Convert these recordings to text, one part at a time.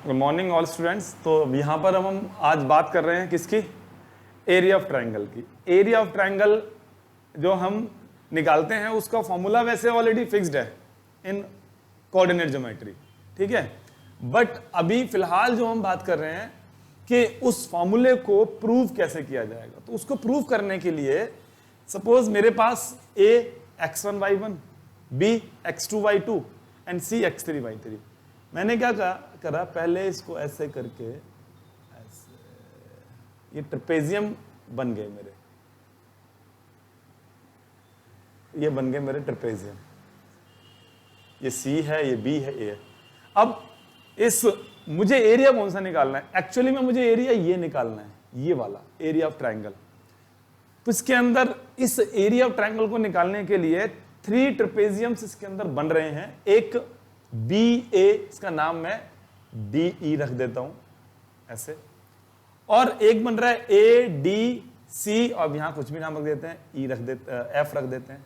Good morning all students. तो यहाँ पर हम आज बात कर रहे हैं किसकी? एरिया ऑफ ट्रायंगल की। एरिया ऑफ ट्रायंगल जो हम निकालते हैं उसका फॉर्मूला वैसे ऑलरेडी फिक्स्ड है इन कोऑर्डिनेट ज्योमेट्री, ठीक है। बट अभी फिलहाल जो हम बात कर रहे हैं कि उस फॉर्मूले को प्रूव कैसे किया जाएगा। तो उसको प्रूव करने के लिए सपोज मेरे पास a x1 y1, b x2 y2 and c x3 y3। मैंने क्या करा, पहले इसको ऐसे करके ऐसे, ये ट्रेपेजियम बन गए मेरे, ये बन गए मेरे ट्रेपेजियम। ये C है, ये B है, A है। अब इस मुझे एरिया कौन सा निकालना है? एक्चुअली में मुझे एरिया ये निकालना है, ये वाला एरिया ऑफ ट्रायंगल। तो इसके अंदर इस एरिया ऑफ ट्रायंगल को निकालने के लिए 3 ट्रेपेजियम्स इसके अंदर बन रहे हैं। एक BA, इसका नाम मैं DE रख देता हूं ऐसे, और एक बन रहा है ADC, और यहां कुछ भी नाम रख देते हैं, E रख देते, F रख देते हैं,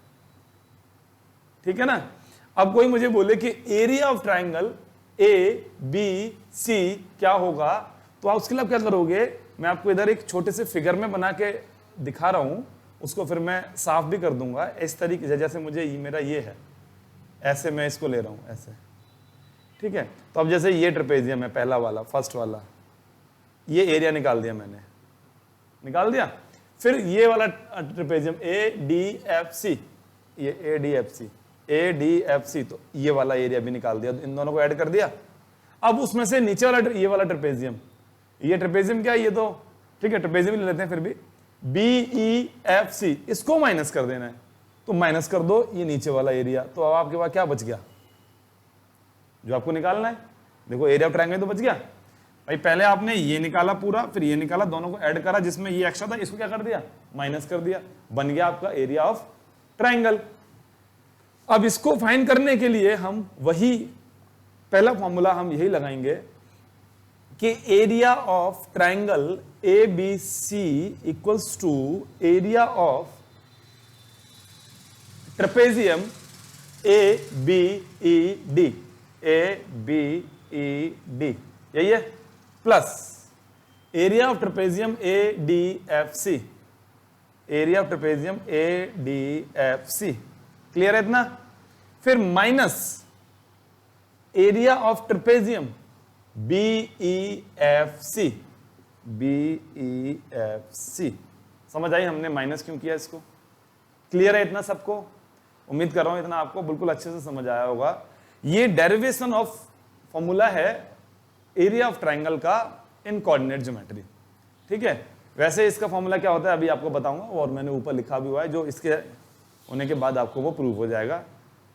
ठीक है ना। अब कोई मुझे बोले कि एरिया ऑफ ट्रायंगल ABC क्या होगा, तो आप उसके लिए क्या करोगे, मैं आपको इधर एक छोटे से फिगर में बना के दिखा रहा हूं, उसको फिर मैं साफ भी कर दूंगा इस तरीके से, जैसे मुझे मेरा ये है, ऐसे मैं इसको ले रहा हूं ऐसे, ठीक है। तो अब जैसे ये ट्रेपेजियम है, पहला वाला, फर्स्ट वाला, ये एरिया निकाल दिया मैंने, निकाल दिया। फिर ये वाला ट्रेपेजियम ADFC, ये ADFC, तो ये वाला एरिया भी निकाल दिया, इन दोनों को ऐड कर दिया। अब उसमें से नीचे वाला ये वाला ट्रेपेजियम, ये ट्रेपेजियम क्या है, ये तो ठीक है, ट्रेपेजियम ले लेते हैं फिर भी, BEFC, इसको माइनस कर देना है, तो माइनस कर दो ये नीचे वाला एरिया। तो अब आपके पास क्या बच गया जो आपको निकालना है? देखो एरिया ऑफ ट्रायंगल तो बच गया भाई। पहले आपने ये निकाला पूरा, फिर ये निकाला, दोनों को ऐड करा, जिसमें ये एक्स्ट्रा था इसको क्या कर दिया, माइनस कर दिया, बन गया आपका एरिया ऑफ ट्रायंगल। अब इसको फाइंड करने के लिए हम वही पहला फॉर्मूला हम यही लगाएंगे कि area of triangle ABC equals to area of trapezium ABED, यही है, plus area of trapezium ADFC, area of trapezium ADFC। Clear है इतना? फिर minus area of trapezium BEFC, समझ आई हमने माइनस क्यों किया इसको? क्लियर है इतना सबको? उम्मीद कर रहा हूं इतना आपको बिल्कुल अच्छे से समझ आया होगा। ये डेरिवेशन ऑफ फॉर्मूला है एरिया ऑफ ट्रायंगल का इन कोऑर्डिनेट ज्योमेट्री, ठीक है। वैसे इसका फॉर्मूला क्या होता है अभी आपको बताऊंगा, और मैंने ऊपर लिखा भी हुआ है, जो इसके होने के बाद आपको वो प्रूव हो जाएगा।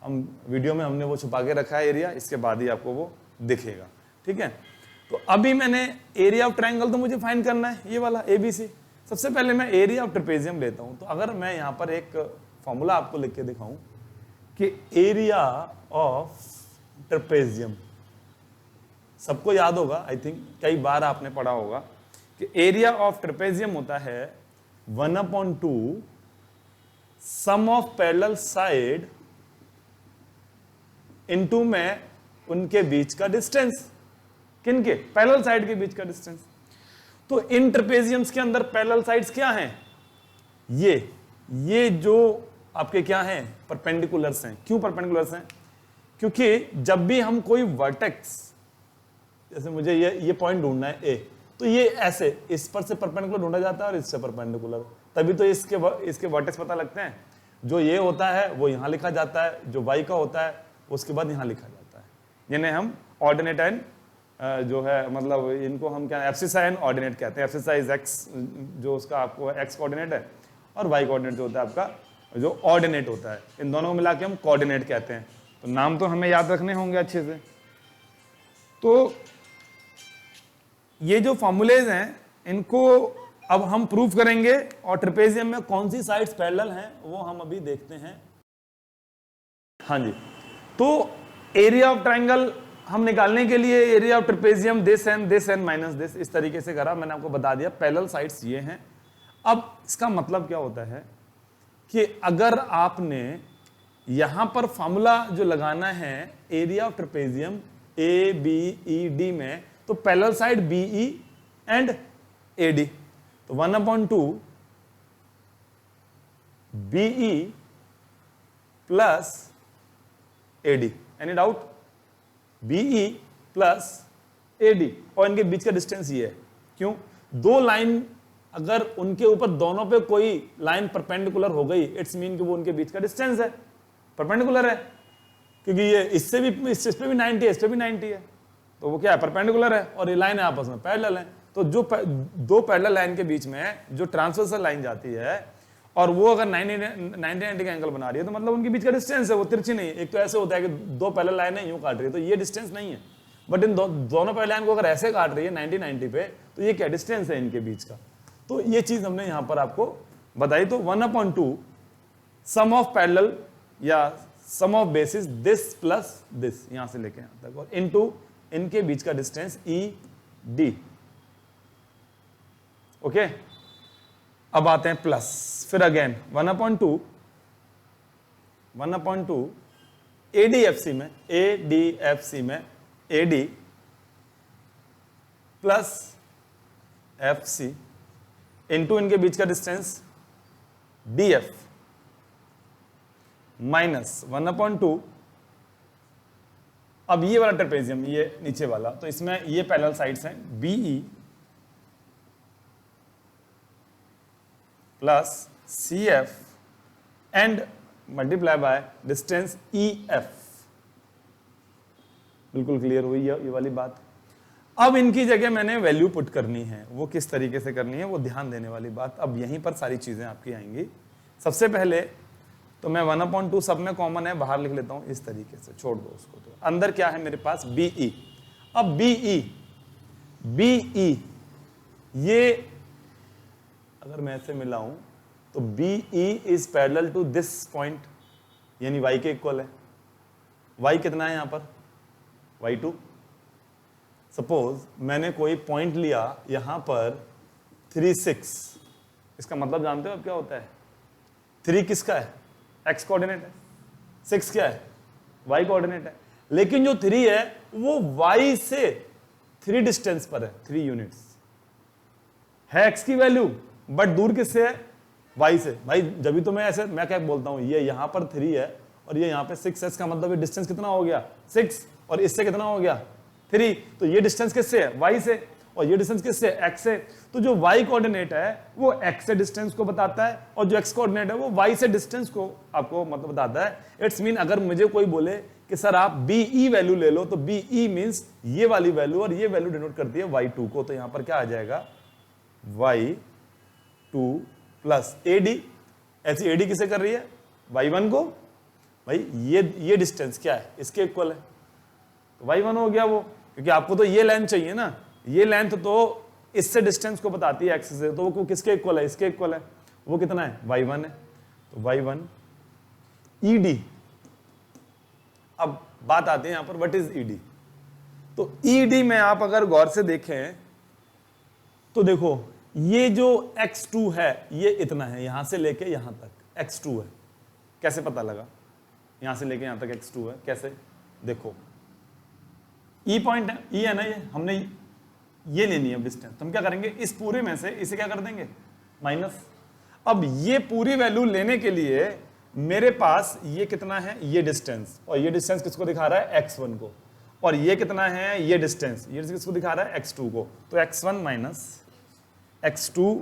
हम वीडियो में हमने वो छुपा के रखा है एरिया, इसके बाद ही आपको वो दिखेगा, ठीक है। तो अभी मैंने एरिया ऑफ ट्रायंगल तो मुझे फाइंड करना है, ये वाला ABC। सबसे पहले मैं एरिया ऑफ ट्रेपेजियम लेता हूं। तो अगर मैं यहां पर एक फॉर्मूला आपको लिख के दिखाऊं कि एरिया ऑफ ट्रेपेजियम, सबको याद होगा, आई थिंक कई बार आपने पढ़ा होगा कि एरिया ऑफ ट्रेपेजियम होता है 1/2 सम ऑफ पैरेलल साइड इनटू में उनके बीच का डिस्टेंस। किनके? पैरेलल साइड के बीच का डिस्टेंस। तो इन ट्रेपेजियम्स के अंदर पैरेलल साइड्स क्या हैं? ये जो आपके क्या हैं, परपेंडिकुलर्स हैं। क्यों परपेंडिकुलर्स हैं? क्योंकि जब भी हम कोई वर्टेक्स, जैसे मुझे ये पॉइंट ढूंढना है A, तो ये ऐसे इस पर से परपेंडिकुलर ढूंढा जाता है और इससे परपेंडिकुलर, तभी तो इसके वर्टेक्स पता लगते हैं। जो ये होता है वो यहां लिखा जाता है, जो Y का होता है उसके बाद यहां लिखा जाता है, जिन्हें हम ऑर्डिनेट एंड जो है, मतलब इनको हम क्या, एब्सिसा एंड ऑर्डिनेट कहते हैं। एब्सिसा इज एक्स, जो उसका आपको एक्स कोऑर्डिनेट है, और वाई कोऑर्डिनेट जो होता है आपका जो ऑर्डिनेट होता है, इन दोनों को मिला के हम कोऑर्डिनेट कहते हैं। तो नाम तो हमें याद रखने होंगे अच्छे से। तो ये जो फॉर्मूलेज हैं इनको अब हम प्रूव करेंगे, और ट्रेपेजियम में कौन सी साइड्स पैरेलल हैं वो हम अभी देखते हैं। हाँ जी, तो एरिया ऑफ ट्रायंगल हम निकालने के लिए area of trapezium this and minus this, इस तरीके से करा। मैंने आपको बता दिया पैरेलल साइड्स ये हैं। अब इसका मतलब क्या होता है कि अगर आपने यहां पर फॉर्मूला जो लगाना है एरिया ऑफ ट्रेपेजियम ABED में, तो parallel side BE and AD, तो 1/2 BE plus AD। Any doubt? BE plus AD, और इनके बीच का डिस्टेंस ये है। क्यों? दो लाइन अगर उनके ऊपर दोनों पे कोई लाइन परपेंडिकुलर हो गई, इट्स मीन कि वो उनके बीच का डिस्टेंस है, परपेंडिकुलर है, क्योंकि ये इससे भी, इस पे भी 90 है, इस पे भी 90 है, तो वो क्या है, परपेंडिकुलर है, और ये लाइन है आपस में पैरेलल है। तो जो दो पैरेलल लाइन के बीच में जो ट्रांसवर्सल लाइन जाती है और वो अगर 90 का एंगल बना रही है, तो मतलब उनके बीच का डिस्टेंस है, वो तिरछी नहीं है। एक तो ऐसे होता है कि दो पैरेलल लाइनें यूं काट रही है तो ये डिस्टेंस नहीं है, बट इन दोनों पैरेलल लाइन को अगर ऐसे काट रही है 90 पे, तो ये क्या डिस्टेंस है इनके बीच का। तो ये चीज हमने यहां पर आपको बताई। तो 1/2 सम ऑफ पैरेलल या sum of basis this plus this, यहां से लेके यहां तक, और इनटू इनके बीच का डिस्टेंस ED। ओके, अब आते हैं प्लस, फिर अगेन 1/2 ADFC में AD प्लस FC इनटू इनके बीच का डिस्टेंस DF माइनस 1/2, अब ये वाला ट्रेपेजियम, ये नीचे वाला, तो इसमें ये पैरेलल साइड्स हैं BE plus CF and multiply by distance EF। बिल्कुल क्लियर हुई ये वाली बात। अब इनकी जगह मैंने वैल्यू पुट करनी है, वो किस तरीके से करनी है, वो ध्यान देने वाली बात। अब यहीं पर सारी चीजें आपकी आएंगी। सबसे पहले तो मैं 1/2 सब में कॉमन है, बाहर लिख लेता हूं इस तरीके से, छोड़ दो उसको। तो अंदर क्या है मेरे पास BE। अब BE ये अगर मैं ऐसे मिलाऊं तो BE is parallel to this point, यानी y के इक्वल है। y कितना है यहां पर, y2। सपोज मैंने कोई पॉइंट लिया यहां पर 3, 6, इसका मतलब जानते हो अब क्या होता है? 3 किसका है? x कोऑर्डिनेट है। 6 क्या है? y कोऑर्डिनेट है। लेकिन जो 3 है वो y से 3 डिस्टेंस पर है, 3 यूनिट्स है x की वैल्यू, बट दूर किससे है? y से। भाई जब भी तो मैं ऐसे, मैं क्या बोलता हूं, ये यहां पर 3 है और ये यहां पे 6 है, इसका मतलब ये डिस्टेंस कितना हो गया? 6, और इससे कितना हो गया? 3। तो ये डिस्टेंस किससे है? y से, और ये डिस्टेंस किससे है? x से। तो जो y कोऑर्डिनेट है वो x से डिस्टेंस को बताता है, और जो x कोऑर्डिनेट है वो y से डिस्टेंस को आपको मतलब बताता है। इट्स मीन अगर मुझे कोई बोले कि सर आप BE वैल्यू ले लो, तो BE मींस ये वाली वैल्यू, और ये वैल्यू डिनोट करती है y2 को। तो यहां पर क्या आ जाएगा? y2 plus AD। ऐसी AD किसे कर रही है? y1 को। भाई ये डिस्टेंस क्या है? इसके इक्वल है, तो y1 हो गया वो, क्योंकि आपको तो ये लेंथ चाहिए ना, ये लेंथ तो इससे डिस्टेंस को बताती है x से, तो वो किसके इक्वल है? इसके इक्वल है। वो कितना है? y1 है। तो y1 ED। अब बात आती है यहां पर व्हाट इज ED। तो ED में आप अगर गौर से देखें तो देखो ये जो x2 है ये इतना है, यहां से लेके यहां तक x2 है। कैसे पता लगा? यहां से लेके यहां तक x2 है, कैसे? देखो E पॉइंट है, E है ना, ये हमने ये लेनी है डिस्टेंस। तो हम क्या करेंगे, इस पूरे में से इसे क्या कर देंगे? माइनस। अब ये पूरी वैल्यू लेने के लिए मेरे पास ये कितना है? ये डिस्टेंस, और ये डिस्टेंस किसको दिखा रहा है? x1 को। और ये कितना है? ये डिस्टेंस, ये किसको दिखा रहा है? x2 को। तो x1 माइनस x2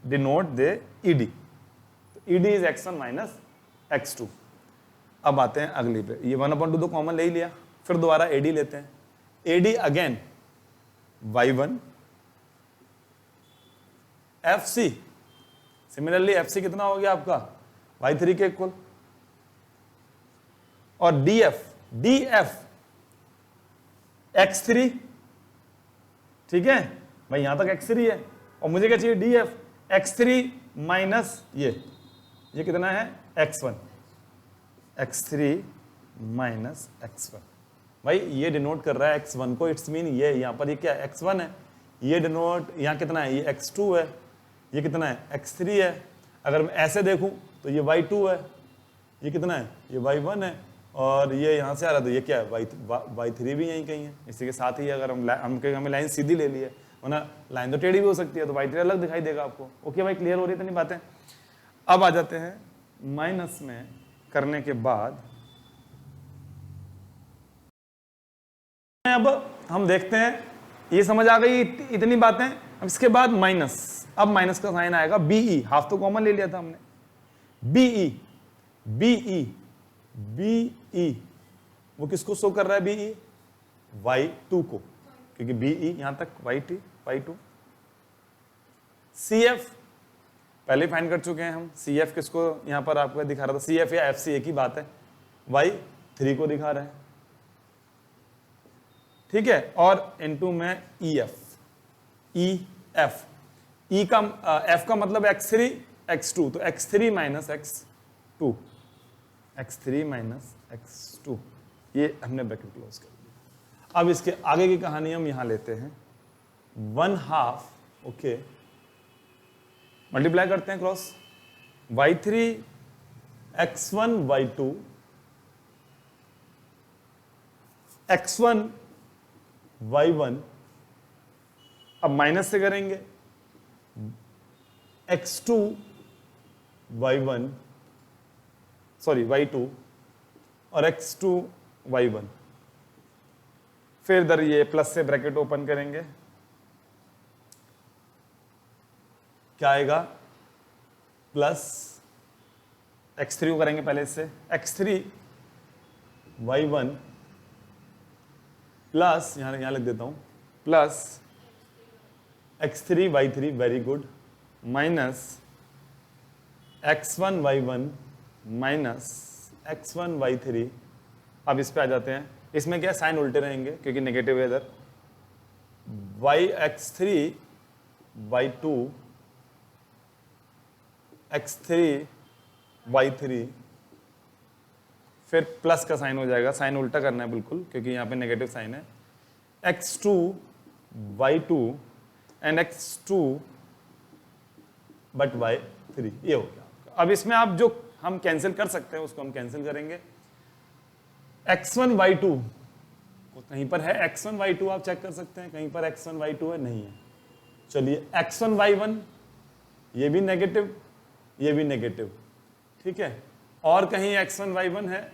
डिनोट दे ED। तो ED is x1 minus x2। अब आते हैं अगली पे, ये 1/2 तो कॉमन ले ही लिया, फिर दोबारा AD लेते हैं। AD again y1 FC। Similarly FC कितना हो गया आपका? y3 के इक्वल। और DF x3, ठीक है भाई, यहां तक x3 है, और मुझे क्या चाहिए? DF x3 माइनस ये कितना है? x1। x3 माइनस x1, भाई ये डिनोट कर रहा है x1 को। इट्स मीन ये यहां पर ये क्या है? x1 है। ये डिनोट यहां कितना है? ये x2 है। ये कितना है? x3 है। अगर मैं ऐसे देखूं तो ये y2 है। ये कितना है? ये y1 है। और ये यहाँ से आ रहा, तो ये क्या है, y3 भी यहीं कहीं है। इसी के साथ ही अगर हमें लाइन सीधी ले ली है, वरना लाइन तो टेढ़ी भी हो सकती है, तो y3 अलग दिखाई देगा आपको। ओके भाई, क्लियर हो रही है इतनी बातें। अब आ जाते हैं माइनस में करने के बाद, अब हम देखते हैं, ये समझ आ गई इतनी बातें। अब इसके बाद माइनस, अब माइनस का साइन आएगा बीई, हाफ तो कॉमन ले लिया था हमने, बीई बीई बीई, वो किसको शो कर रहा है बीई, y2 को, क्योंकि बीई यहां तक y2। CF पहले फाइंड कर चुके हैं हम, CF किसको यहां पर आपको दिखा रहा था, CF या FC एक ही बात है, y3 को दिखा रहा है, ठीक है। और इनटू में EF, E का F का मतलब x3 x2, तो x3 minus x2, x3 minus x2, ये हमने ब्रैकेट क्लोज कर दिया। अब इसके आगे की कहानी हम यहां लेते हैं, 1/2, ओके, मल्टीप्लाई करते हैं cross, y3 x1 y2 x1 y1, अब माइनस से करेंगे, x2 y1, सॉरी y2 और x2 y1, फिर इधर ये प्लस से ब्रैकेट ओपन करेंगे, क्या आएगा, प्लस x3 को करेंगे पहले इससे, x3 y1 प्लस, यहां लिख देता हूं, plus x3 y3, very good, minus x1 y1 minus x1 y3। अब इस पे आ जाते हैं, इसमें क्या साइन उल्टे रहेंगे क्योंकि नेगेटिव है इधर, x3 y2 x3 y3, फिर प्लस का साइन हो जाएगा, साइन उल्टा करना है बिल्कुल क्योंकि यहाँ पे नेगेटिव साइन है, x2 y2 and x2 but y3, ये हो गया। अब इसमें आप जो हम कैंसिल कर सकते हैं उसको हम कैंसिल करेंगे, x1 y2 कहीं पर है, x1 y2 आप चेक कर सकते हैं, कहीं पर x1 y2 है, नहीं है, चलिए x1 y1, ये भी नेगेटिव, ये भी नेगेटिव, ठीक है, और कहीं x1 y1 है,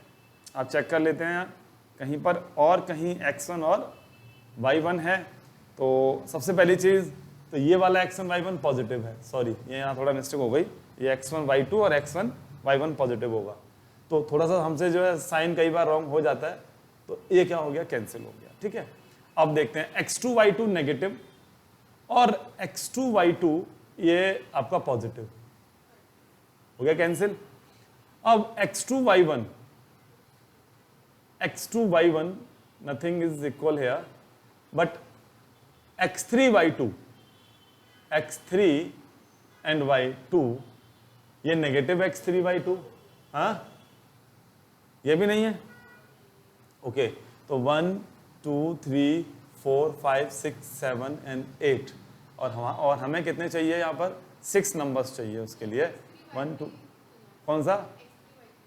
आप चेक कर लेते हैं कहीं पर, और कहीं x1 और y1 है, तो सबसे पहली चीज तो ये वाला x1 y1 पॉजिटिव है, सॉरी ये यहाँ थोड़ा मिस्टेक हो गई, ये x1 y2 और x1 y1 पॉजिटिव होगा, तो थोड़ा सा हमसे जो है साइन कई बार रॉन्ग हो जाता है, तो ये क्या हो गया, कैंसिल हो गया, ठीक है। अब देखते हैं x2 y2 नेगेटिव और x2 y2 ये आपका पॉजिटिव हो गया, कैंसिल। अब x2 y1 nothing is equal here, but x3 y2 and y2 ये नेगेटिव x3 y2, हाँ ये भी नहीं है, ओके, तो 1 2 3 4 5 6 7 एंड 8, और हमें कितने चाहिए यहाँ पर, 6 नंबर्स चाहिए उसके लिए, 1 2, कौन सा,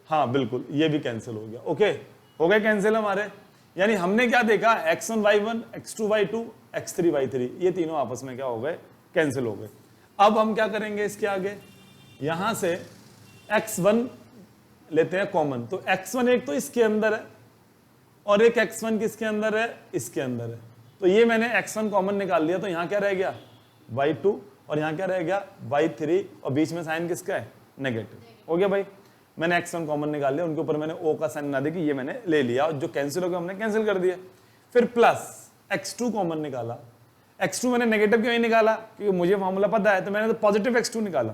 हाँ बिल्कुल, ये भी कैंसिल हो गया, ओके, हो गए कैंसिल हमारे। यानी हमने क्या देखा, x1 y1 x2 y2 x3 y3, ये तीनों आपस में क्या हो गए, कैंसिल हो गए। अब हम क्या करेंगे इसके आगे, यहां से x1 लेते हैं कॉमन, तो x1 एक तो इसके अंदर है और एक x1 किसके अंदर है, इसके अंदर है, तो ये मैंने x1 कॉमन निकाल लिया, तो यहां क्या रह गया, y2, और यहां क्या रह गया, y3, और बीच में साइन किसका है, नेगेटिव, हो गया भाई, मैंने x1 कॉमन निकाल लिया, उनके ऊपर मैंने o का साइन ना दे कि ये मैंने ले लिया, और जो कैंसिल हो गया हमने कैंसिल कर दिया। फिर प्लस x2 कॉमन निकाला, x2 मैंने नेगेटिव क्यों नहीं निकाला, क्योंकि मुझे फॉर्मूला पता है, तो मैंने तो पॉजिटिव x2 निकाला,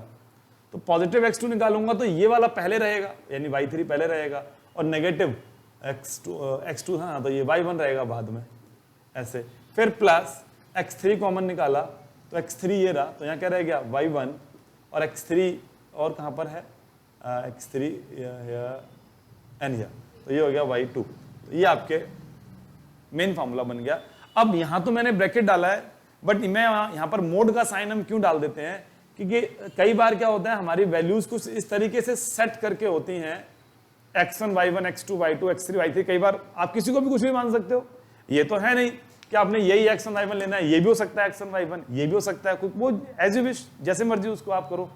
तो पॉजिटिव x2 निकालूंगा तो ये वाला पहले रहेगा, यानी y3 पहले रहेगा, और नेगेटिव x2 हाँ, तो ये y1 रहेगा बाद में, ऐसे। फिर प्लस x3 कॉमन निकाला, तो x3 ये रहा, तो यहाँ क्या रह गया, y1, और x3 और कहाँ पर है, x3 या तो ये हो गया y2, ये आपके मेन फार्मूला बन गया। अब यहां तो मैंने ब्रैकेट डाला है, बट मैं यहां पर मोड का साइन हम क्यों डाल देते हैं, क्योंकि कई बार क्या होता है, हमारी वैल्यूज कुछ इस तरीके से सेट करके होती हैं x1 y1 x2 y2 x3 y3, कई बार आप किसी को भी कुछ भी मान सकते हो। ये तो है नहीं कि आपने यही x1 y1 लेना है, ये भी हो सकता है x1 y1, ये भी हो सकता है, वो एज यू विश, जैसे मर्जी उसको आप करो।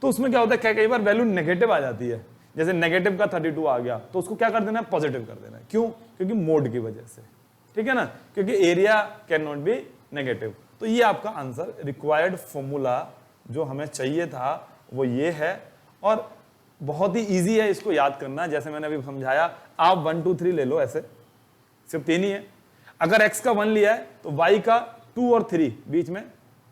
तो उसमें क्या होता है, कई बार वैल्यू नेगेटिव आ जाती है, जैसे नेगेटिव का 32 आ गया तो उसको क्या कर देना है, पॉजिटिव कर देना है। क्यों? क्योंकि मोड की वजह से, ठीक है ना, क्योंकि area can not be negative. तो ये आपका आंसर, रिक्वायर्ड फॉर्मूला जो हमें चाहिए था वो ये है, और बहुत ही इजी है इसको याद करना। जैसे मैंने अभी समझाया, आप 1 2 3 ले लो, ऐसे सिर्फ 3 ही है। अगर x का 1 लिया है तो y का 2 और 3 बीच में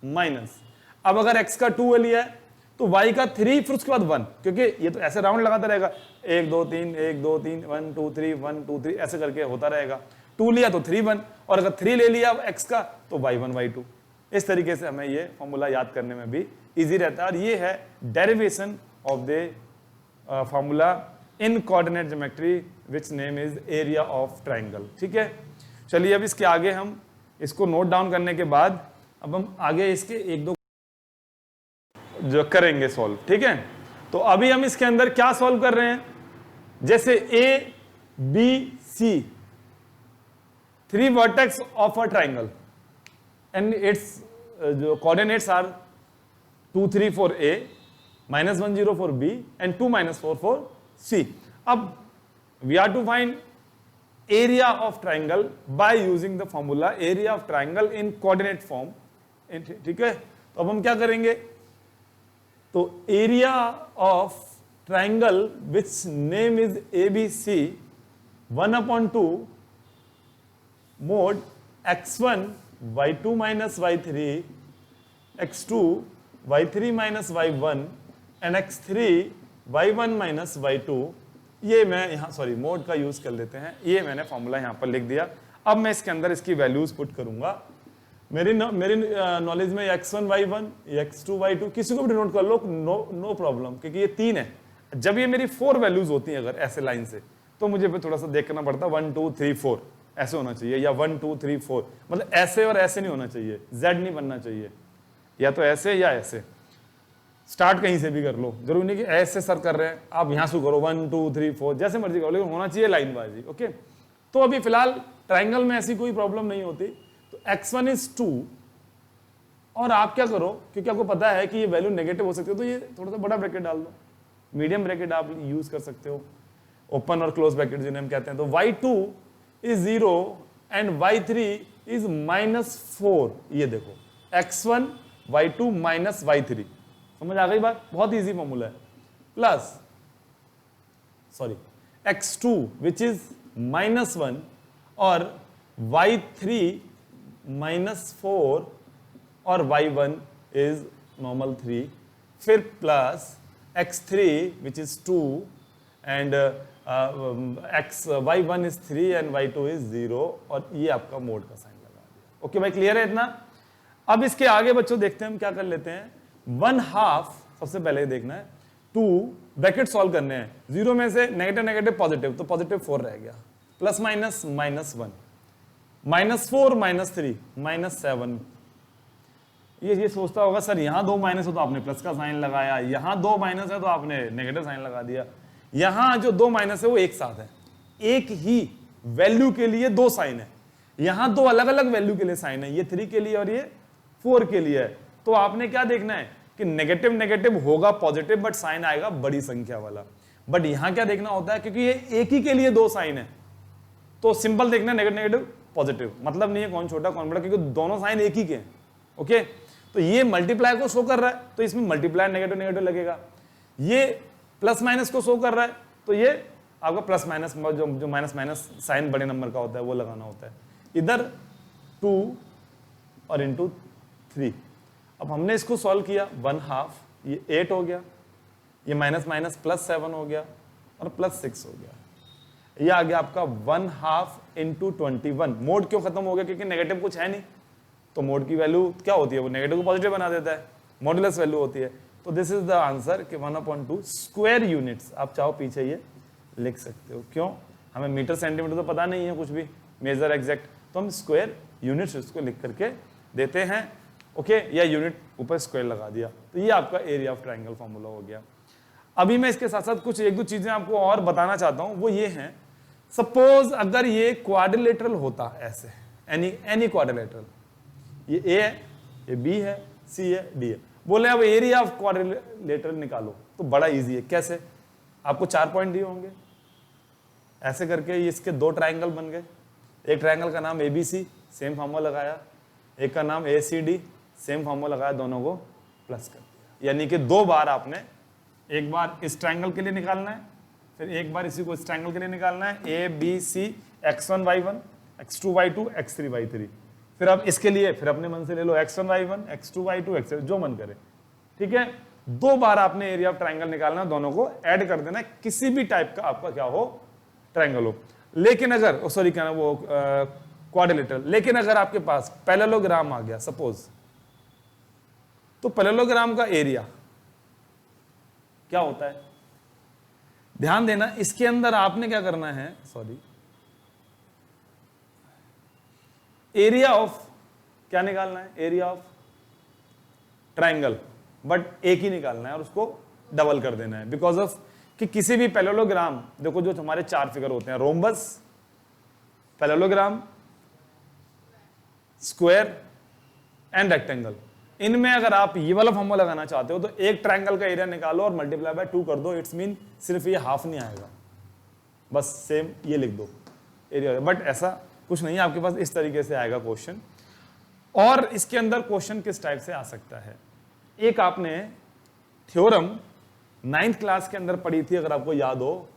माइनस। अब अगर x का 2 लिया है तो y का 3 फिर उसके बाद 1, क्योंकि ये तो ऐसे राउंड लगाता रहेगा, 1 2 3 1 2 3 1 2 3 1 2 3 ऐसे करके होता रहेगा। 2 लिया तो 3 1, और अगर 3 ले लिया x का तो y1 y2। इस तरीके से हमें ये फॉर्मूला याद करने में भी इजी रहता है। और ये है derivation of the formula in coordinate geometry which name is area of triangle. ठीक है, चलिए अब इसके आगे हम इसको नोट डाउन करने के बाद अब हम आगे इसके एक दो जो करेंगे सॉल्व। ठीक है, तो अभी हम इसके अंदर क्या सॉल्व कर रहे हैं, जैसे A B C 3 vertex of a triangle and its जो coordinates are 2 3 4 A, -1 0 4 B and 2 -4 4 C. अब we are to find area of triangle by using the formula area of triangle in coordinate form. ठीक है, तो अब हम क्या करेंगे, तो area of triangle which name is ABC 1/2 mod x1 y2 minus y3 x2 y3 minus y1 and x3 y1 minus y2। ये मैं यहां सॉरी मोड का यूज कर लेते हैं, ये मैंने फॉर्मूला यहां पर लिख दिया। अब मैं इसके अंदर इसकी वैल्यूज पुट करूंगा। मेरी नॉलेज में x1 y1 x2 y2 किसी को भी डिनोट कर लो, नो प्रॉब्लम, क्योंकि ये 3 है। जब ये मेरी 4 वैल्यूज होती हैं अगर ऐसे लाइन से, तो मुझे थोड़ा सा देखना पड़ता है 1 2 3 4 ऐसे होना चाहिए, या 1 2 3 4, मतलब ऐसे और ऐसे नहीं होना चाहिए, z नहीं बनना चाहिए, या तो ऐसे या ऐसे। स्टार्ट कहीं से भी कर लो, जरूरी नहीं कि ऐसे सर कर रहे हैं, आप यहां से करो 1 2 3 4 जैसे मर्जी करो, लेकिन होना चाहिए लाइन बाजी। ओके, तो अभी फिलहाल ट्राइंगल में ऐसी कोई प्रॉब्लम नहीं होती। तो x1 इज 2, और आप क्या करो, क्योंकि आपको पता है कि ये वैल्यू नेगेटिव हो सकती है, तो ये थोड़ा सा बड़ा ब्रैकेट डाल दो, मीडियम ब्रैकेट आप यूज कर सकते हो, ओपन और क्लोज ब्रैकेट जिन्हें हम कहते हैं। तो y2 is 0 and y3 is -4। ये देखो x1 y2 माइनस y3, समझ आ गई बात, बहुत इजी फॉर्मूला है। Plus sorry x2 which is -1 और y3 -4 और y1 इज नॉर्मल 3, फिर plus x3 which is 2 and y1 is 3 and y2 is 0, और ये आपका मोड का साइन लगा दिया। ओके भाई, क्लियर है इतना? अब इसके आगे बच्चों देखते हैं हम क्या कर लेते हैं। 1/2 सबसे पहले देखना है, 2 ब्रैकेट सॉल्व करने हैं, 0 में से नेगेटिव नेगेटिव पॉजिटिव, तो पॉजिटिव 4 रह गया, प्लस माइनस -1 -4 -3 -7। ये सोचता होगा सर यहां 2 माइनस है तो आपने प्लस का साइन लगाया, यहां 2 माइनस है तो आपने नेगेटिव साइन लगा दिया। यहां जो 2 माइनस है वो एक साथ है, एक ही वैल्यू के लिए 2 साइन है, यहां 2 अलग अलग वैल्यू के लिए साइन है, ये 3 के लिए और ये 4 के लिए है। तो आपने क्या देखना है कि नेगेटिव नेगेटिव होगा पॉजिटिव, बट साइन आएगा बड़ी संख्या वाला। बट यहां क्या देखना होता है, क्योंकि ये एक ही के लिए 2 साइन है, तो सिंपल देखना नेगेटिव नेगेटिव पॉजिटिव, मतलब नहीं है कौन छोटा कौन बड़ा, क्योंकि दोनों साइन एक ही के हैं। ओके, तो ये मल्टीप्लाई को शो कर रहा है तो इसमें मल्टीप्लाई नेगेटिव नेगेटिव लगेगा, ये प्लस माइनस को शो कर रहा है तो ये आपका प्लस माइनस जो माइनस माइनस साइन बड़े नंबर का होता है वो लगाना होता है। इधर 2 और इंटू 3। अब हमने इसको सॉल्व किया, 1/2 ये 8 हो गया, ये माइनस माइनस +7 हो गया और +6 हो गया, ये आ गया आपका 1/2 इंटू 21। मोड क्यों खत्म हो गया, क्योंकि नेगेटिव कुछ है नहीं, तो मोड की वैल्यू क्या होती है, वो नेगेटिव को पॉजिटिव बना देता है, मॉडुलस वैल्यू होती है। तो दिस इज द आंसर कि 1/2 स्क्वायर यूनिट्स। आप चाहो पीछे ये लिख सकते हो, क्यों, हमें मीटर सेंटीमीटर तो पता नहीं है कुछ भी मेजर एग्जैक्ट, तो हम स्क्वायर यूनिट्स इसको लिख करके देते हैं। ओके, या यूनिट ऊपर स्क्वायर लगा दिया, तो ये आपका एरिया ऑफ ट्राइंगल फॉर्मूला हो गया। अभी मैं इसके साथ साथ कुछ एक दो चीजें आपको और बताना चाहता हूं, वो ये हैं, सपोज अगर ये क्वाड्रिलेटरल होता ऐसे, एनी क्वाड्रिलेटरल, ये ए है, ये बी है, सी है, डी है, बोले अब एरिया ऑफ क्वाड्रिलेटरल निकालो, तो बड़ा इजी है। कैसे? आपको 4 पॉइंट दिए होंगे, ऐसे करके इसके 2 ट्राइंगल बन गए। एक ट्राइंगल का नाम एबीसी, सेम फॉर्मूला लगाया, एक का नाम एसीडी, सेम फॉर्मूला लगाया, दोनों को प्लस कर दिया। यानी कि 2 बार आपने, एक बार इस ट्राइंगल के लिए निकालना है, फिर एक बार इसी को इस ट्राइंगल के लिए निकालना है, ए बी सी, x1 y1, x2 y2, x3 y3। फिर अब इसके लिए फिर अपने मन से ले लो x1 y1, x2 y2, x3, जो मन करे, ठीक है। 2 बार आपने एरिया ऑफ ट्राइंगल निकालना, दोनों को ऐड कर देना, किसी भी टाइप का आपका क्या हो, ट्राइंगल हो। लेकिन अगर सॉरी क्या ना वो क्वाड्रिलेटरल, लेकिन अगर आपके पास पैरेललोग्राम आ गया सपोज, तो पैरेललोग्राम का एरिया क्या होता है, ध्यान देना, इसके अंदर आपने क्या करना है, सॉरी, एरिया ऑफ क्या निकालना है, एरिया ऑफ ट्राइंगल, बट एक ही निकालना है और उसको डबल कर देना है, बिकॉज ऑफ कि किसी भी पैरेललोग्राम, देखो जो हमारे 4 फिगर होते हैं, rhombus, parallelogram, square and rectangle, इनमें अगर आप ये वाला फॉर्मूला लगाना चाहते हो तो एक ट्राइंगल का एरिया निकालो और मल्टीप्लाई बाय 2 कर दो, इट्स मीन सिर्फ ये हाफ नहीं आएगा, बस सेम ये लिख दो एरिया, बट ऐसा कुछ नहीं है, आपके पास इस तरीके से आएगा क्वेश्चन। और इसके अंदर क्वेश्चन किस टाइप से आ सकता है, एक आपने थ्योरम 9th क्लास के अंदर पढ़ी थी, अगर आपको याद हो,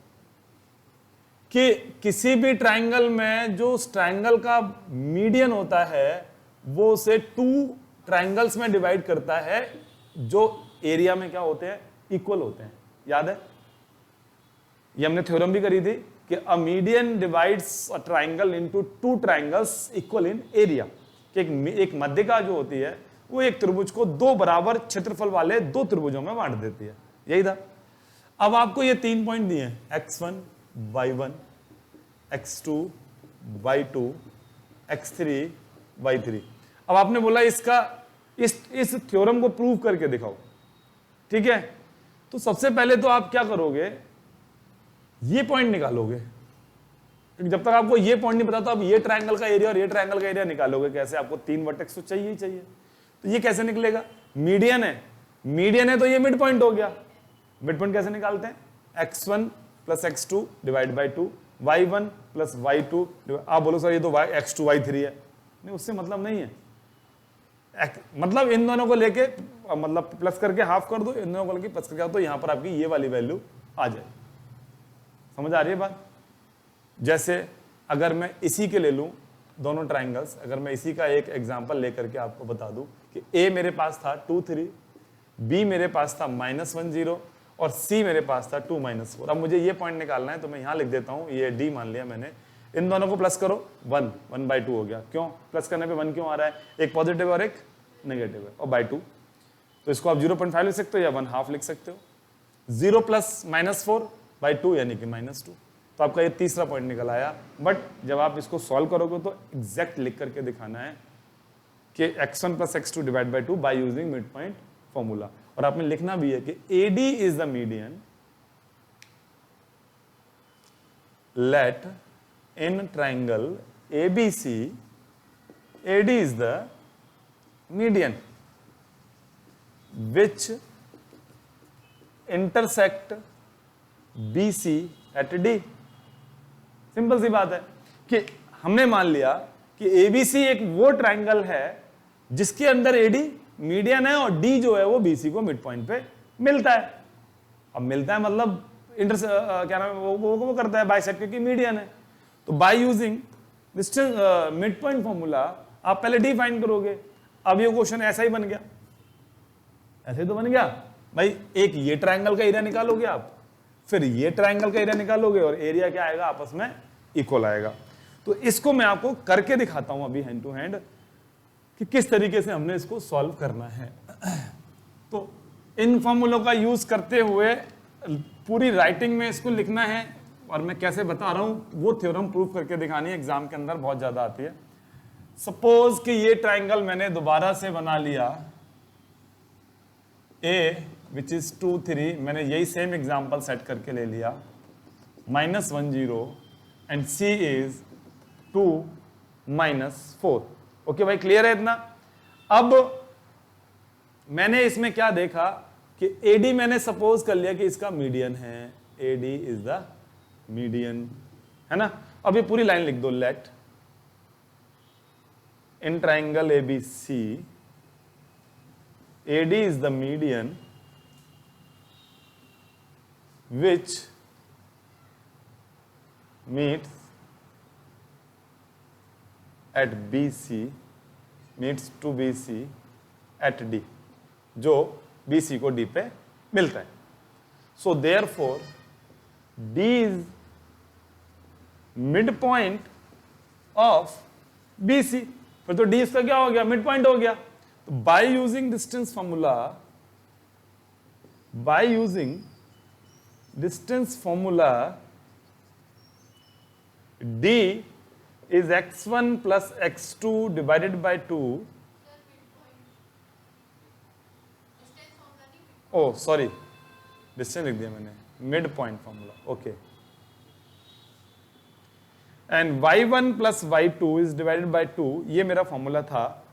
कि किसी भी ट्राइंगल में जो ट्राइंगल का मीडियन होता है वो उसे 2 ट्राइंगल्स में डिवाइड करता है जो एरिया में क्या होते हैं, इक्वल होते हैं, याद है? ये हमने थ्योरम भी करी थी कि a median divides a triangle into 2 triangles equal in area, कि एक मध्यिका जो होती है वो एक त्रिभुज को 2 बराबर क्षेत्रफल वाले 2 त्रिभुजों में बांट देती है, यही था। अब आपको ये 3 पॉइंट दिए हैं, x1 y1, x2 y2, x3 y3। अब आपने बोला इसका इस थ्योरम को प्रूव करके दिखाओ, ठीक है। तो सबसे पहले तो आप क्या करोगे, ये पॉइंट निकालोगे, क्योंकि जब तक आपको ये पॉइंट नहीं पता तो आप ये ट्रायंगल का एरिया और ये ट्रायंगल का एरिया निकालोगे कैसे, आपको 3 वर्टेक्स तो चाहिए ही चाहिए। तो ये कैसे निकलेगा, मीडियन है तो ये मिड पॉइंट हो गया। मिड पॉइंट कैसे निकालते हैं, x1 plus x2 divide by 2, y1 plus y2, आप बोलो सर ये तो x2 y3 है, नहीं उससे मतलब नहीं है, मतलब इन दोनों को लेके मतलब प्लस करके हाफ कर दो, इन दोनों को लेके प्लस करके, तो यहां पर आपकी ये वाली वैल्यू आ जाए। समझ आ रही है बात? जैसे अगर मैं इसी के ले लूं दोनों ट्राइंगल्स, अगर मैं इसी का एक एग्जांपल लेकर के आपको बता दूं कि A मेरे पास था 2 3, B मेरे पास था -1 0 और C मेरे पास था 2 -4। अब मुझे ये पॉइंट निकालना है तो मैं यहां लिख देता हूं, ये D मान लिया मैंने, इन दोनों को प्लस करो, 1/2 हो गया। क्यों प्लस करने पे 1 क्यों आ रहा है, एक पॉजिटिव और एक नेगेटिव है, और बाई 2, तो इसको आप 0.5 लिख सकते हो या 1/2 लिख सकते हो। 0 प्लस -4/2 यानी कि -2, तो आपका ये तीसरा पॉइंट निकल आया। बट जब आप इसको सॉल्व करोगे तो एग्जैक्ट लिख करके दिखाना है कि x1 plus x2 divide by 2 by using mid point formula, और आपने लिखना भी है कि AD is the median let in triangle ABC, AD is the median which intersect BC at D। Simple सी बात है कि हमने मान लिया कि ABC एक वो ट्राइंगल है जिसके अंदर AD मीडियन है और D जो है वो BC को मिड पॉइंट पे मिलता है। अब मिलता है मतलब क्या नाम है वो करता है बाइसेक्ट, क्योंकि मीडियन है। तो by using distance mid point formula आप पहले डी फाइंड करोगे। अब ये क्वेश्चन ऐसा ही बन गया, ऐसे ही तो बन गया भाई, एक ये ट्रायंगल का एरिया निकालोगे आप, फिर ये ट्रायंगल का एरिया निकालोगे और एरिया क्या आएगा, आपस में इक्वल आएगा। तो इसको मैं आपको करके दिखाता हूं अभी हैंड टू हैंड कि किस तरीके से हमने इसको सॉल्व करना है। तो इन फॉर्मूलों का यूज करते हुए पूरी राइटिंग में इसको लिखना है, और मैं कैसे बता रहा हूं वो थ्योरम प्रूफ करके दिखानी है, एग्जाम के अंदर बहुत ज्यादा आती है। सपोज कि ये ट्रायंगल मैंने दोबारा से बना लिया A विच इज 2 3, मैंने यही सेम एग्जांपल सेट करके ले लिया, -1 0 एंड C इज 2 -4। ओके भाई, क्लियर है इतना? अब मैंने इसमें क्या देखा कि AD मैंने सपोज कर लिया कि इसका मीडियन है, AD इज द मीडियन, है ना। अब ये पूरी लाइन लिख दो, let in triangle ABC AD is the median which meets at BC meets to BC at D, जो BC को D पे मिलता है। So therefore D is mid point of BC, फिर तो D इसका क्या हो गया, मिड पॉइंट हो गया। तो by using distance formula, by using distance formula D is x1 plus x2 divided by 2। Oh sorry, distance लिख दिया मैंने, mid point formula, okay. And y1 plus y2 is divided by 2, ये मेरा formula था।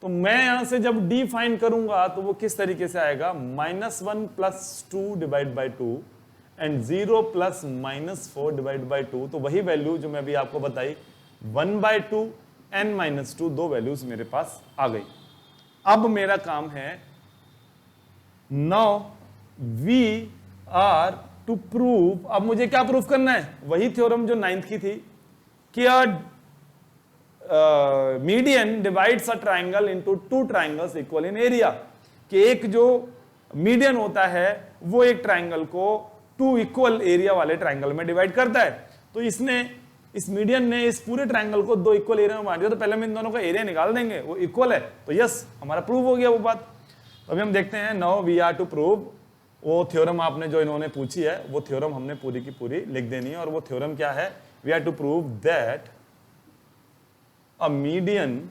तो मैं यहां से जब d फाइंड करूंगा तो वो किस तरीके से आएगा, -1 plus 2 divide by 2 and 0 plus -4 divide by 2। तो वही वैल्यू जो मैं अभी आपको बताई, 1/2 n -2, दो वैल्यूज मेरे पास आ गई। अब मेरा काम है, now we are to prove, अब मुझे क्या प्रूव करना है, वही थ्योरम जो 9th की थी कि median divides a triangle into 2 triangles equal in area, कि एक जो मीडियन होता है वो एक ट्राइंगल को 2 इक्वल एरिया वाले ट्राइंगल में डिवाइड करता है। तो इसने, इस मीडियन ने इस पूरे ट्राइंगल को 2 इक्वल एरिया में बांट दिया। तो पहले हम इन दोनों का एरिया निकाल देंगे, वो इक्वल है तो यस, हमारा प्रूव हो गया वो बात। तो अभी हम देखते हैं, now we are to prove, वो थ्योरम आपने जो इन्होंने पूछी है वो थ्योरम हमने पूरी की पूरी लिख देनी है। और वो थ्योरम क्या है, we are to prove that a median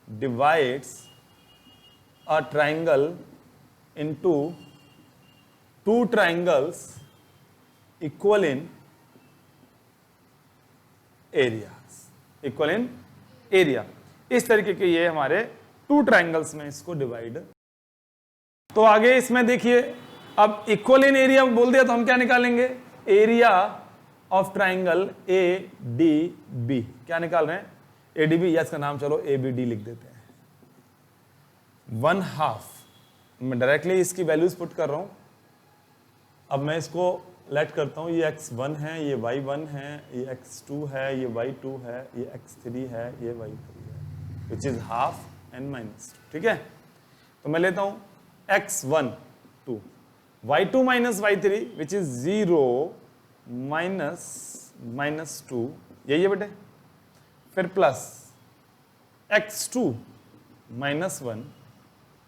divides a triangle into 2 triangles equal in areas, equal in area। इस तरीके के ये हमारे 2 ट्राइंगल्स में इसको डिवाइड। तो आगे इसमें देखिए, अब इक्वल इन एरिया बोल दिया तो हम क्या निकालेंगे, एरिया ऑफ ट्राइंगल ADB। क्या निकाल रहे हैं, ADB, या इसका नाम चलो ABD लिख देते हैं। 1/2, मैं डायरेक्टली इसकी वैल्यूज पुट कर रहा हूं। अब मैं इसको लेट करता हूं, ये x1 है, ये y1 है, ये x2 है, ये y2 है, ये x3 है, ये y3 है, विच इज हाफ n -2। ठीक है, तो मैं लेता हूं x1 2, y2 minus y3 which is 0 -2, यही है बेटे, फिर प्लस x2 -1,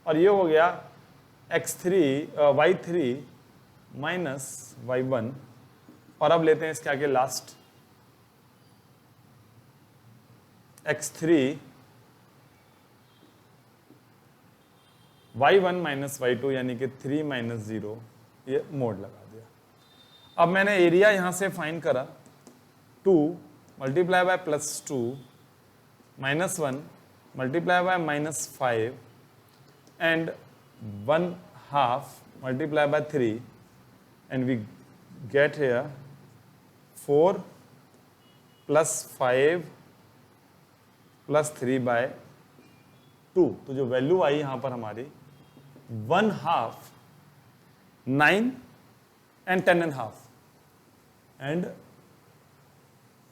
और ये हो गया x3 y3 माइनस y1। और अब लेते हैं इसके आगे last, x3 y1 minus y2 यानी कि 3 - 0, ये मोड लगा दिया। अब मैंने एरिया यहां से फाइंड करा, 2 multiply by +2 -1 multiply by -5 and 1/2 multiply by 3 and we get here 4 + 5 + 3/2। तो जो वैल्यू आई यहां पर हमारी 1/2 9 एंड 10.5 एंड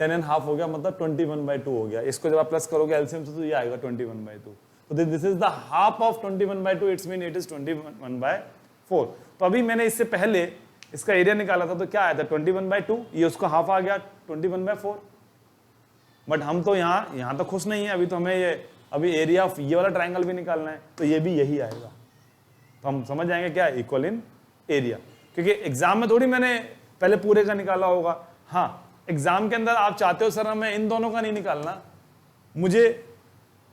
10.5 हो गया, मतलब 21/2 हो गया। इसको जब आप प्लस करोगे एलसीएम से तो ये आएगा 21/2। तो this is the half of 21/2, it's mean it is 21/4। तो अभी मैंने इससे पहले इसका एरिया निकाला था तो क्या आया था 21/2, ये उसका हाफ आ गया 21/4। बट हम तो यहां तो खुश नहीं है, अभी तो हमें ये अभी एरिया ऑफ ये वाला ट्राइंगल भी निकालना है, तो ये भी यही आएगा। तो हम समझ जाएंगे क्या, इक्वल इन एरिया, क्योंकि एग्जाम में थोड़ी मैंने पहले पूरे का निकाला होगा। हाँ, एग्जाम के अंदर आप चाहते हो सर हमें इन दोनों का नहीं निकालना, मुझे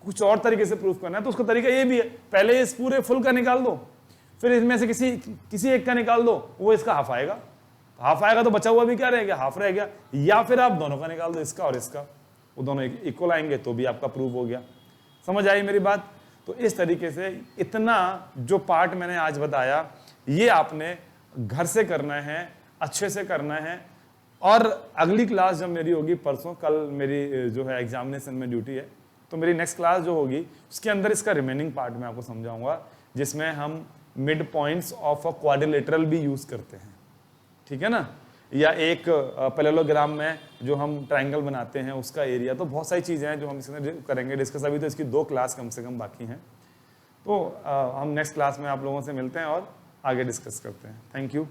कुछ और तरीके से प्रूफ करना है तो उसका तरीका ये भी है, पहले इस पूरे फुल का निकाल दो, फिर इसमें से किसी एक का निकाल दो, वो इसका हाफ आएगा, हाफ आएगा तो बचा हुआ भी क्या रह गया, हाफ रह गया। या फिर आप दोनों का निकाल दो, इसका और इसका, वो दोनों इक्वल आएंगे तो भी आपका प्रूफ हो गया। समझ आई मेरी बात? तो इस तरीके से इतना जो पार्ट मैंने आज बताया ये आपने घर से करना है, अच्छे से करना है। और अगली क्लास जब मेरी होगी परसों, कल मेरी जो है एग्जामिनेशन में ड्यूटी है, तो मेरी नेक्स्ट क्लास जो होगी उसके अंदर इसका रिमेनिंग पार्ट मैं आपको समझाऊंगा, जिसमें हम mid points of a quadrilateral भी यूज करते हैं, ठीक है ना, या एक पैरेललोग्राम में जो हम ट्रायंगल बनाते हैं उसका एरिया। तो बहुत सारी चीज़ें हैं जो हम इसमें करेंगे डिस्कस। अभी तो इसकी 2 क्लास कम से कम बाकी हैं, तो हम नेक्स्ट क्लास में आप लोगों से मिलते हैं और आगे डिस्कस करते हैं। Thank you.